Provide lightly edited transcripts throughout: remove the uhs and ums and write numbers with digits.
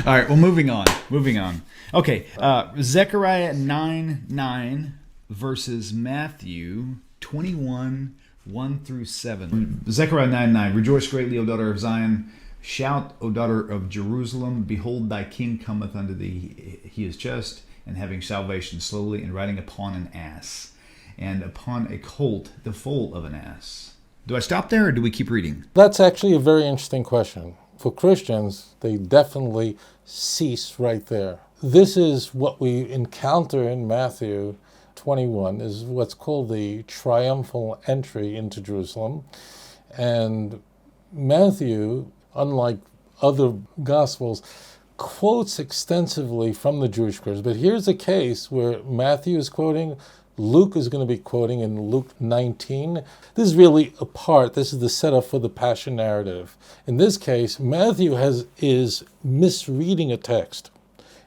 All right, well, moving on. Okay, Zechariah 9:9 versus Matthew 21, 1 through 7. Zechariah 9:9, rejoice greatly, O daughter of Zion. Shout, O daughter of Jerusalem. Behold, thy king cometh unto thee. He is just, and having salvation, slowly, and riding upon an ass, and upon a colt, the foal of an ass. Do I stop there, or do we keep reading? That's actually a very interesting question. For Christians, they definitely cease right there. This is what we encounter in Matthew 21, is what's called the Triumphal Entry into Jerusalem. And Matthew, unlike other Gospels, quotes extensively from the Jewish scriptures. But here's a case where Matthew is quoting, Luke is going to be quoting in Luke 19. This is really a part, this is the setup for the Passion narrative. In this case, Matthew is misreading a text.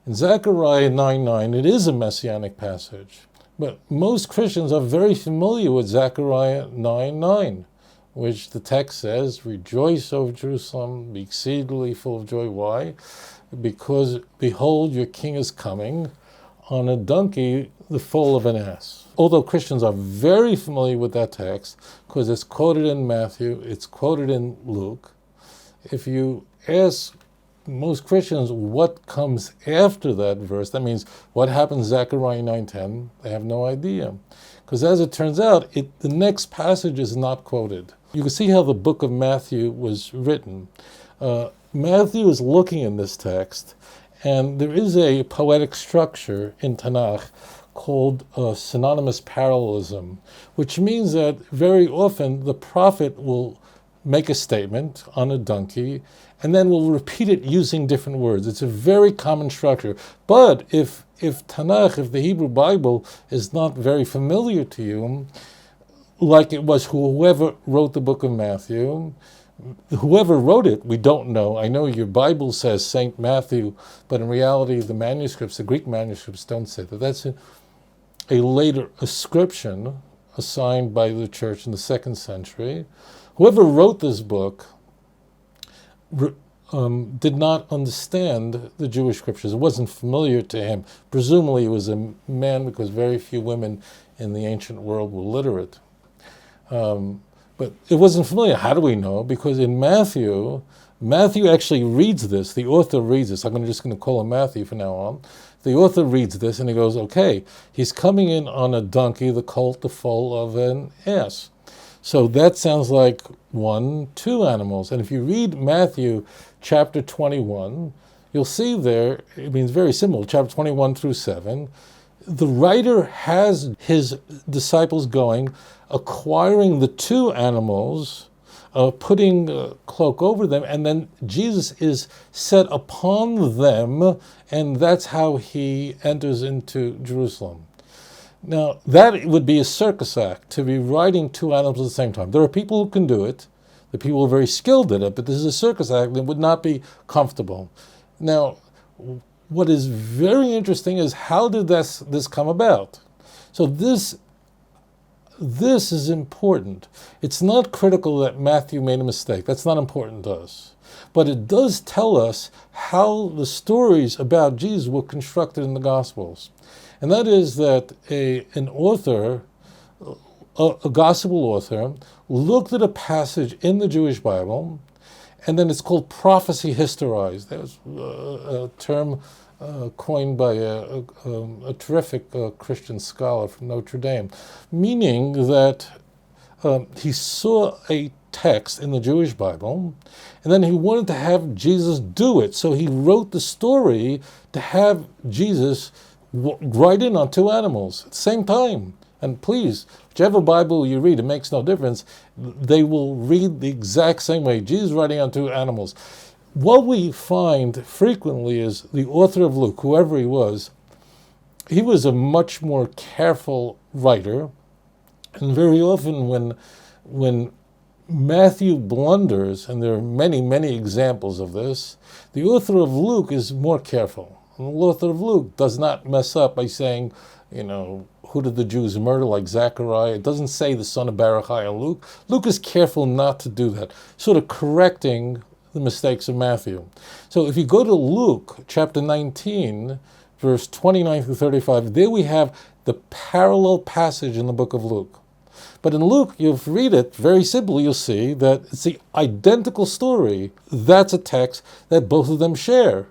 In Zechariah 9:9, it is a messianic passage. But most Christians are very familiar with Zechariah 9:9, which the text says, rejoice, O Jerusalem, be exceedingly full of joy. Why? Because, behold, your king is coming on a donkey, the foal of an ass. Although Christians are very familiar with that text, because it's quoted in Matthew, it's quoted in Luke, if you ask most Christians what comes after that verse, that means what happens Zechariah 9:10, they have no idea. Because as it turns out, the next passage is not quoted. You can see how the book of Matthew was written. Matthew is looking in this text, and there is a poetic structure in Tanakh called synonymous parallelism, which means that very often the prophet will make a statement on a donkey and then will repeat it using different words. It's a very common structure. But if Tanakh, if the Hebrew Bible is not very familiar to you, like it was whoever wrote the book of Matthew, whoever wrote it, we don't know. I know your Bible says Saint Matthew, but in reality, the manuscripts, the Greek manuscripts don't say that. That's a later ascription assigned by the church in the 2nd century. Whoever wrote this book did not understand the Jewish scriptures. It wasn't familiar to him. Presumably, he was a man because very few women in the ancient world were literate. But it wasn't familiar. How do we know? Because in Matthew actually reads this. The author reads this. I'm just going to call him Matthew from now on. The author reads this and he goes, okay, he's coming in on a donkey, the colt, the foal of an ass. So that sounds like 1, 2 animals. And if you read Matthew chapter 21, you'll see there, it means very simple, chapter 21 through 7, the writer has his disciples going, acquiring the 2 animals, putting a cloak over them, and then Jesus is set upon them, and that's how he enters into Jerusalem. Now, that would be a circus act, to be riding 2 animals at the same time. There are people who can do it. The people are very skilled at it, but this is a circus act that would not be comfortable. Now, what is very interesting is how did this come about? So this is important. It's not critical that Matthew made a mistake. That's not important to us. But it does tell us how the stories about Jesus were constructed in the Gospels. And that is that an author, a gospel author, looked at a passage in the Jewish Bible, and then it's called prophecy historized. There's a term coined by a terrific Christian scholar from Notre Dame, meaning that he saw a text in the Jewish Bible, and then he wanted to have Jesus do it. So he wrote the story to have Jesus ride in on 2 animals at the same time. And please, whichever Bible you read, it makes no difference. They will read the exact same way. Jesus riding on 2 animals. What we find frequently is the author of Luke, whoever he was a much more careful writer. And very often when Matthew blunders, and there are many, many examples of this, the author of Luke is more careful. And the author of Luke does not mess up by saying, who did the Jews murder, like Zechariah? It doesn't say the son of Berechiah in Luke. Luke is careful not to do that, sort of correcting the mistakes of Matthew. So if you go to Luke chapter 19, verse 29 through 35, there we have the parallel passage in the book of Luke. But in Luke, you'll read it very simply, you'll see that it's the identical story. That's a text that both of them share.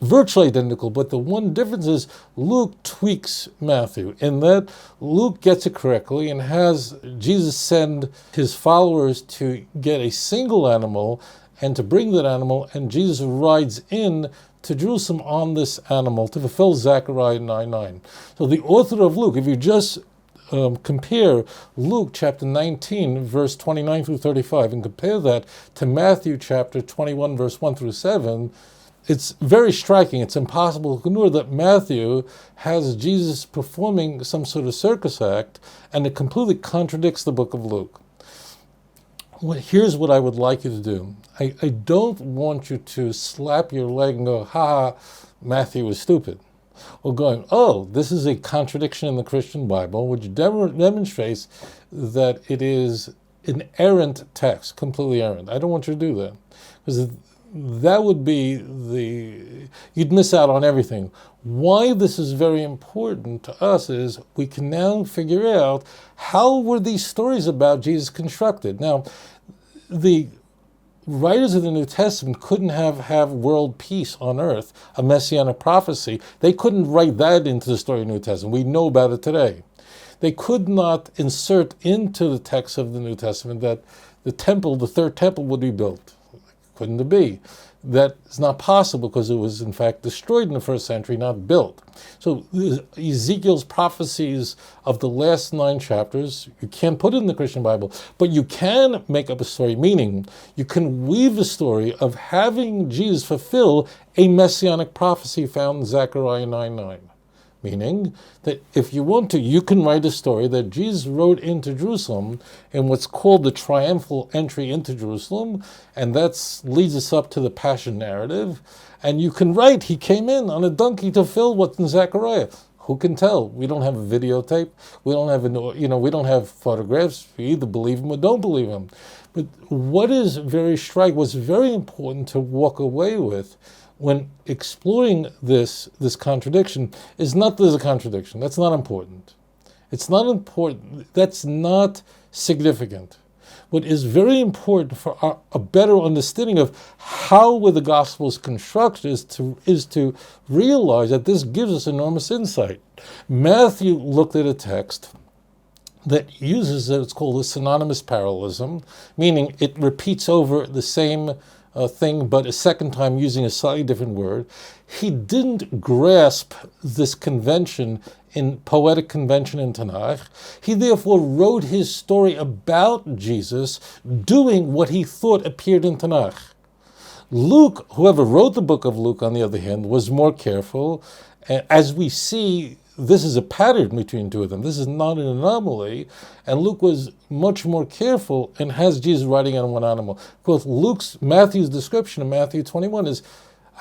Virtually identical, but the one difference is Luke tweaks Matthew in that Luke gets it correctly and has Jesus send his followers to get a single animal and to bring that animal, and Jesus rides in to Jerusalem on this animal to fulfill Zechariah 9:9. So the author of Luke, if you just compare Luke chapter 19, verse 29 through 35, and compare that to Matthew chapter 21, verse 1 through 7, it's very striking. It's impossible to ignore that Matthew has Jesus performing some sort of circus act, and it completely contradicts the book of Luke. Well, here's what I would like you to do. I don't want you to slap your leg and go, ha, Matthew is stupid. Or going, oh, this is a contradiction in the Christian Bible, which demonstrates that it is an errant text, completely errant. I don't want you to do that. Because that would be you'd miss out on everything. Why this is very important to us is we can now figure out how were these stories about Jesus constructed. Now, the writers of the New Testament couldn't have world peace on earth, a messianic prophecy. They couldn't write that into the story of the New Testament. We know about it today. They could not insert into the text of the New Testament that the temple, the third temple, would be built. Couldn't it be? That is not possible because it was in fact destroyed in the first century, not built. So Ezekiel's prophecies of the last 9 chapters, you can't put it in the Christian Bible, but you can make up a story, meaning you can weave a story of having Jesus fulfill a messianic prophecy found in Zechariah 9:9. Meaning that if you want to, you can write a story that Jesus rode into Jerusalem in what's called the Triumphal Entry into Jerusalem, and that leads us up to the Passion narrative. And you can write, he came in on a donkey to fill what's in Zechariah. Who can tell? We don't have a videotape. We don't have we don't have photographs. We either believe him or don't believe him. But what is very striking, what's very important to walk away with when exploring this contradiction is not there's a contradiction. That's not important. It's not important. That's not significant. What is very important for a better understanding of how were the Gospels constructed is to realize that this gives us enormous insight. Matthew looked at a text that uses what's called a synonymous parallelism, meaning it repeats over the same thing, but a second time using a slightly different word. He didn't grasp this convention in poetic convention in Tanakh. He therefore wrote his story about Jesus doing what he thought appeared in Tanakh. Luke, whoever wrote the book of Luke, on the other hand, was more careful. As we see, this is a pattern between two of them. This is not an anomaly. And Luke was much more careful and has Jesus riding on one animal. Because Matthew's description of Matthew 21 is,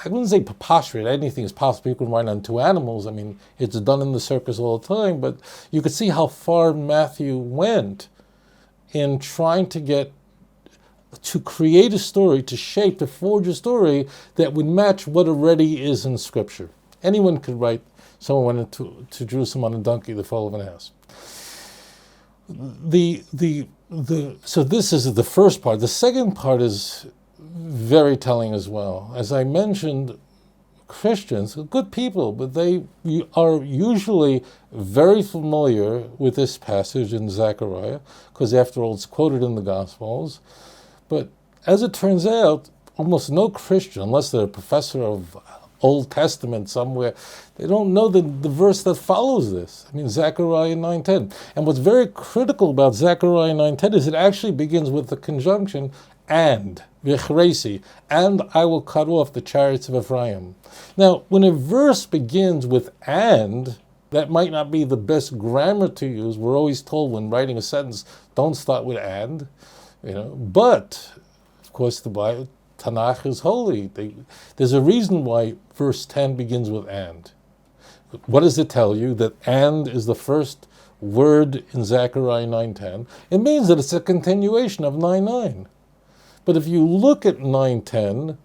I wouldn't say preposterous. Anything is possible. You can ride on 2 animals. I mean, it's done in the circus all the time. But you could see how far Matthew went in trying to create a story, to forge a story that would match what already is in Scripture. Anyone could write, someone went to Jerusalem on a donkey, the foal of an ass. So this is the first part. The second part is very telling as well. As I mentioned, Christians are good people, but they are usually very familiar with this passage in Zechariah, because after all, it's quoted in the Gospels. But as it turns out, almost no Christian, unless they're a professor of Old Testament somewhere, they don't know the verse that follows this. I mean, Zechariah 9:10. And what's very critical about Zechariah 9:10 is it actually begins with the conjunction and, vichresi, and I will cut off the chariots of Ephraim. Now, when a verse begins with and, that might not be the best grammar to use. We're always told when writing a sentence, don't start with and, But, of course, the Bible, Tanakh is holy. There's a reason why verse 10 begins with and. What does it tell you? That and is the first word in Zechariah 9:10. It means that it's a continuation of 9:9. But if you look at 9:10,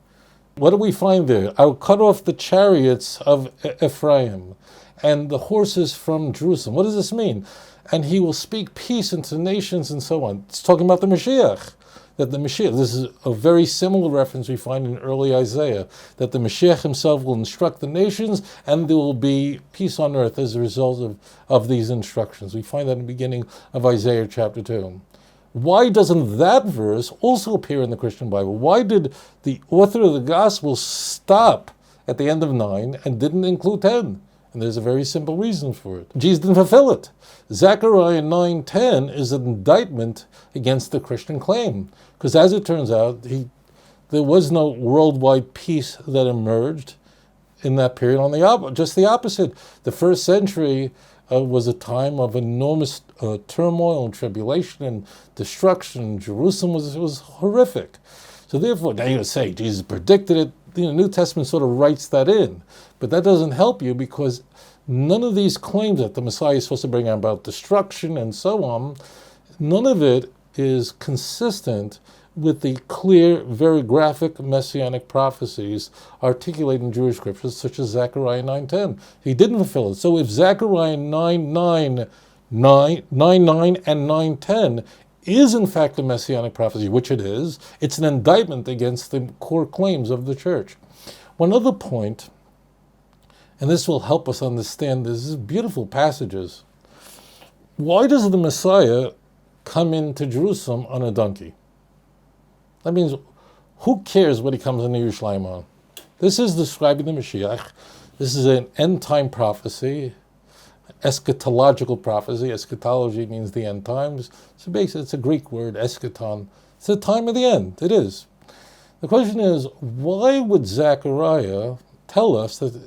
what do we find there? I will cut off the chariots of Ephraim and the horses from Jerusalem. What does this mean? And he will speak peace into the nations and so on. It's talking about the Mashiach. That the Mashiach, this is a very similar reference we find in early Isaiah, that the Mashiach himself will instruct the nations and there will be peace on earth as a result of these instructions. We find that in the beginning of Isaiah chapter 2. Why doesn't that verse also appear in the Christian Bible? Why did the author of the Gospel stop at the end of 9 and didn't include 10? And there's a very simple reason for it. Jesus didn't fulfill it. Zechariah 9:10 is an indictment against the Christian claim. Because as it turns out, there was no worldwide peace that emerged in that period. Just the opposite. The first century was a time of enormous turmoil and tribulation and destruction. Jerusalem was horrific. So therefore, now you're going to say Jesus predicted it. The New Testament sort of writes that in. But that doesn't help you, because none of these claims that the Messiah is supposed to bring about destruction and so on, none of it is consistent with the clear, very graphic messianic prophecies articulated in Jewish scriptures, such as Zechariah 9:10. He didn't fulfill it. So if Zechariah 9:9 and 9:10 is in fact a messianic prophecy, which it is, it's an indictment against the core claims of the church. One other point, and this will help us understand these beautiful passages. Why does the Messiah come into Jerusalem on a donkey? That means, who cares what he comes into Yerushalayim on? This is describing the Mashiach. This is an end-time prophecy, eschatological prophecy. Eschatology means the end times. So basically, it's a Greek word, eschaton. It's the time of the end. It is. The question is, why would Zechariah tell us that,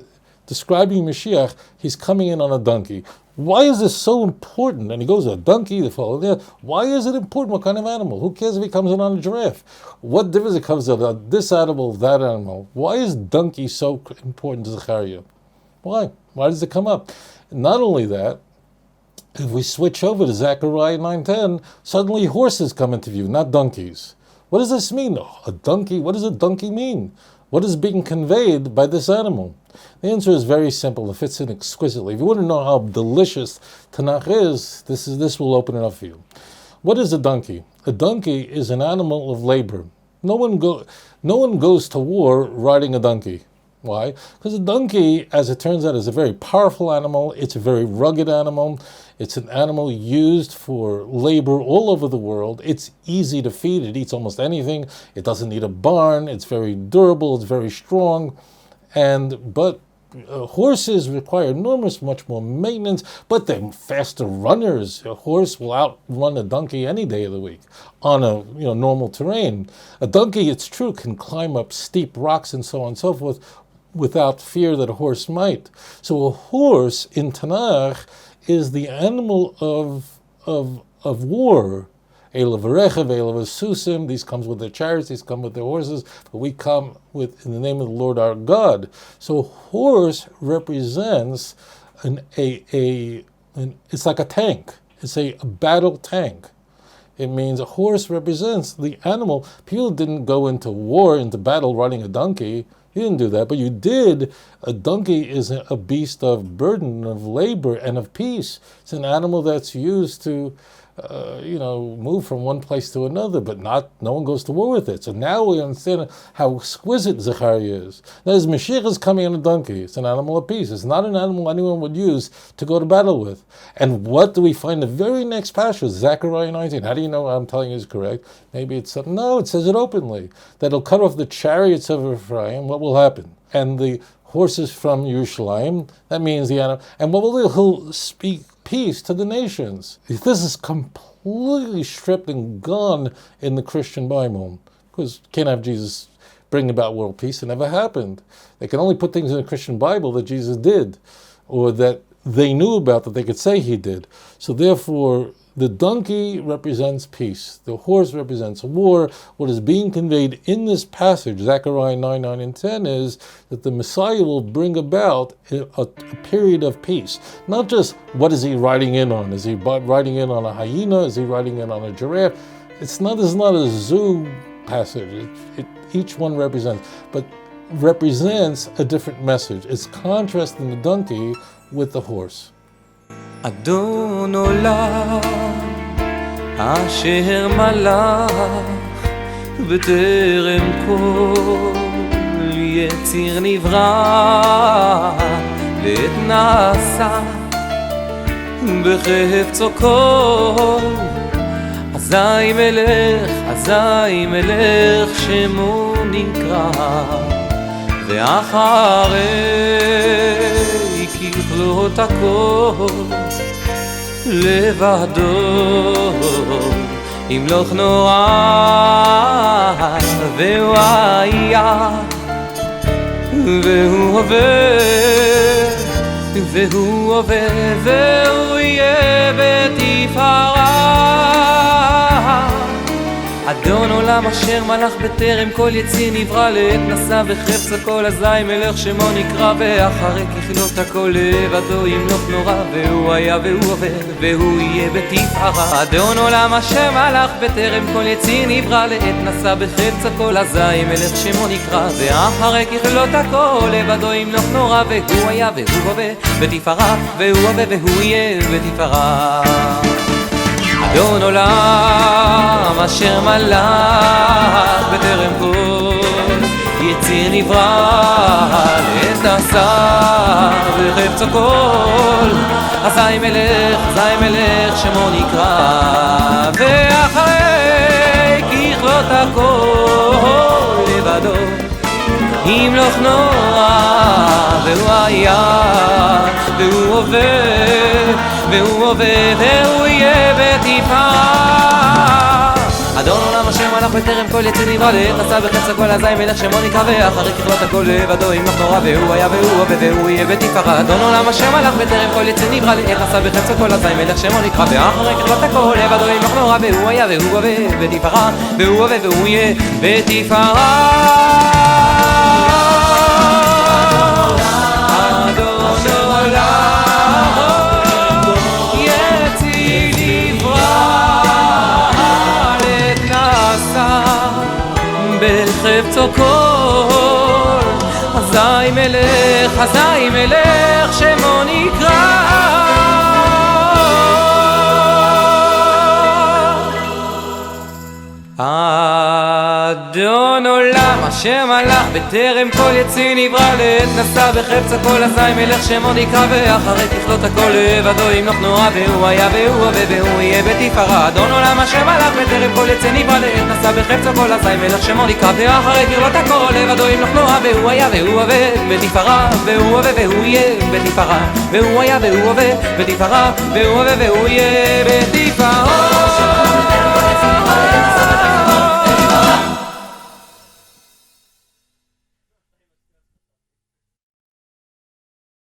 describing Mashiach, he's coming in on a donkey? Why is this so important? And he goes, a donkey, the follow there. Why is it important? What kind of animal? Who cares if he comes in on a giraffe? What difference it comes to this animal, that animal? Why is donkey so important to Zechariah? Why? Why does it come up? Not only that, if we switch over to Zechariah 9:10, suddenly horses come into view, not donkeys. What does this mean? A donkey? What does a donkey mean? What is being conveyed by this animal? The answer is very simple. It fits in exquisitely. If you want to know how delicious Tanakh is, this will open it up for you. What is a donkey? A donkey is an animal of labor. No one goes to war riding a donkey. Why? Because a donkey, as it turns out, is a very powerful animal. It's a very rugged animal. It's an animal used for labor all over the world. It's easy to feed. It eats almost anything. It doesn't need a barn. It's very durable. It's very strong. But horses require much more maintenance, but they're faster runners. A horse will outrun a donkey any day of the week on a normal terrain. A donkey, it's true, can climb up steep rocks and so on and so forth without fear that a horse might. So a horse in Tanakh is the animal of war. Elav Rechev, Elav Susim, these comes with their chariots, these come with their horses, but we come with in the name of the Lord our God. So a horse represents it's like a tank. It's a battle tank. It means a horse represents the animal. People didn't go into war, into battle riding a donkey. You didn't do that, but you did. A donkey is a beast of burden, of labor, and of peace. It's an animal that's used to move from one place to another, but no one goes to war with it. So now we understand how exquisite Zechariah is. Now, as Mashiach is coming on a donkey, it's an animal of peace. It's not an animal anyone would use to go to battle with. And what do we find the very next passage, Zechariah 19? How do you know what I'm telling you is correct? Maybe it's something. No, it says it openly. That he'll cut off the chariots of Ephraim. What will happen? And the horses from Yerushalayim. That means the animal. And what will he'll speak peace to the nations. This is completely stripped and gone in the Christian Bible, because you can't have Jesus bring about world peace. It never happened. They can only put things in the Christian Bible that Jesus did, or that they knew about, that they could say he did. So therefore, the donkey represents peace. The horse represents war. What is being conveyed in this passage, Zechariah 9:9 and 10, is that the Messiah will bring about a period of peace. Not just what is he riding in on? Is he riding in on a hyena? Is he riding in on a giraffe? This is not a zoo passage. Each one represents a different message. It's contrasting the donkey with the horse. אדון עולם אשר מלך בטרם כל יציר נברא לעת נעשה בחפצו כל אזי מלך שמו נקרא ואחרי ככלות הכל לבדו ימלוך נורא והוא היה והוא הווה והוא יהיה בתפארה אדון עולם אשר מלך בטרם כל יציר נברא לעת נשא בחפץ הכל אזי מלך שמו נקרא ואחרי ככלות הכל לבדו ימלוך נורא והוא היה והוא הווה והוא יהיה בתפארה אדון עולם אשר מלך בטרם כל יציר נברא לעת נשא בחפץ הכל אזי מלך שמו נקרא ואחרי ככלות הכל לבדו ימלוך נורא והוא היה והוא הווה בתפארה והוא הווה והוא יהיה בתפארה אדון עולם אשר מלך בטרם כל יציר נברא לעת נשא בחפצו כל אזי מלך שמו נקרא ואחרי ככלות הכל לבדו ימלוך נורא והוא היה והוא הווה והוא יהיה בתפארה אדון עולם אשר מלך בטרם כל יציר נברא לעת נשא בחפץ הכל אזי מלך שמו נקרא ואחרי ככלות הכל לבדו ימלוך נורא והוא היה והוא הווה והוא יהיה בתפארה אדון עולם אשר מלך בטרם כל יציר נברא לעת נשא בחפץ הכל אזי מלך שמו נקרא ואחרי ככלות הכל לבדו ימלוך נורא והוא היה והוא הווה בתפארה והוא הווה והוא יהיה בתפארה בחפצו כל אזי מלך שמו נקרא אדון עולם אשר מלך בטרם כל יציר נברא לעת נשא בחפץ הכל אזי מלך שמו נקרא ואחרי ככלות הכל לבדו ימלוך נורא והוא היה והוא הווה והוא יהיה בתפארה אדון עולם אשר מלך בטרם כל יציר נברא לעת נשא בחפץ הכל אזי מלך שמו נקרא ואחרי ככלות הכל לבדו ימלוך נורא והוא היה והוא הווה בתפארה והוא הווה והוא יהיה בתפארה והוא היה והוא הווה בתפארה והוא הווה והוא יהיה בתפארה